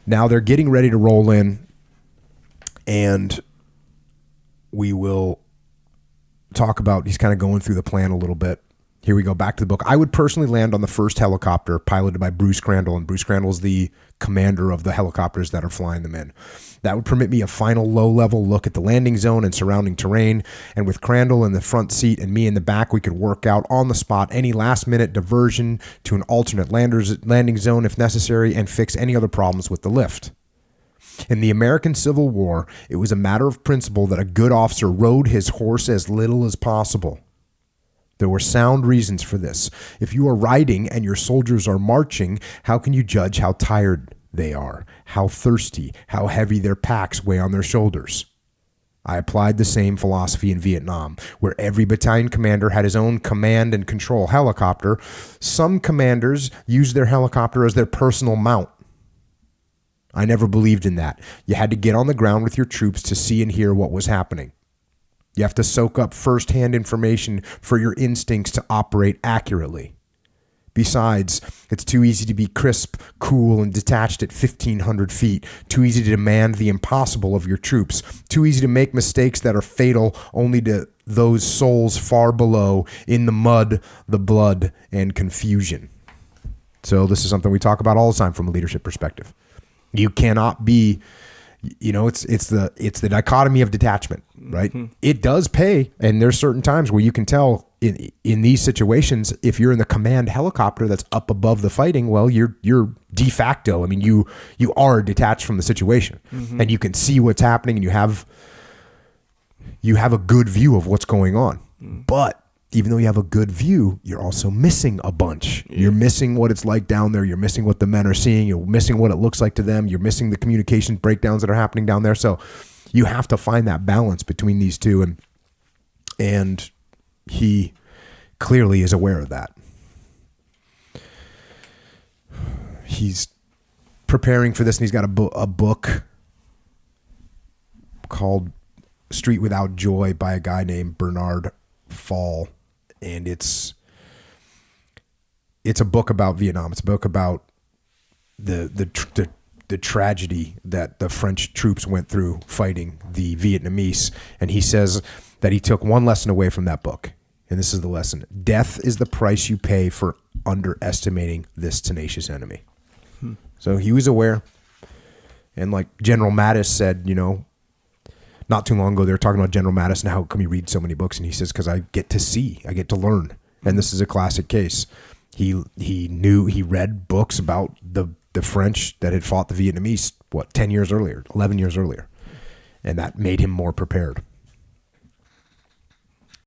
Now they're getting ready to roll in, and we will talk about, he's kind of going through the plan a little bit. Here we go, back to the book. I would personally land on the first helicopter piloted by Bruce Crandall, and Bruce Crandall is the commander of the helicopters that are flying them in. That would permit me a final low-level look at the landing zone and surrounding terrain, and with Crandall in the front seat and me in the back, we could work out on the spot any last-minute diversion to an alternate landing zone if necessary and fix any other problems with the lift. In the American Civil War, it was a matter of principle that a good officer rode his horse as little as possible. There were sound reasons for this. If you are riding and your soldiers are marching, how can you judge how tired they are, how thirsty, how heavy their packs weigh on their shoulders? I applied the same philosophy in Vietnam, where every battalion commander had his own command and control helicopter. Some commanders used their helicopter as their personal mount. I never believed in that. You had to get on the ground with your troops to see and hear what was happening. You have to soak up firsthand information for your instincts to operate accurately. Besides, it's too easy to be crisp, cool, and detached at 1,500 feet. Too easy to demand the impossible of your troops. Too easy to make mistakes that are fatal only to those souls far below in the mud, the blood, and confusion. So this is something we talk about all the time from a leadership perspective. You cannot be, it's the dichotomy of detachment, right? Mm-hmm. It does pay, and there's certain times where you can tell in these situations, if you're in the command helicopter that's up above the fighting, well, you're de facto. I mean, you are detached from the situation, and you can see what's happening, and you have a good view of what's going on. But even though you have a good view, you're also missing a bunch. Yeah. You're missing what it's like down there. You're missing what the men are seeing. You're missing what it looks like to them. You're missing the communication breakdowns that are happening down there. So you have to find that balance between these two. And he clearly is aware of that. He's preparing for this, and he's got a book called Street Without Joy by a guy named Bernard Fall. And it's a book about Vietnam. It's a book about the tragedy that the French troops went through fighting the Vietnamese. And he says that he took one lesson away from that book. And this is the lesson. Death is the price you pay for underestimating this tenacious enemy. So he was aware. And like General Mattis said, not too long ago, they were talking about General Mattis and how come you read so many books, and he says, because I get to learn. And this is a classic case. He read books about the French that had fought the Vietnamese, 10 years earlier, 11 years earlier. And that made him more prepared.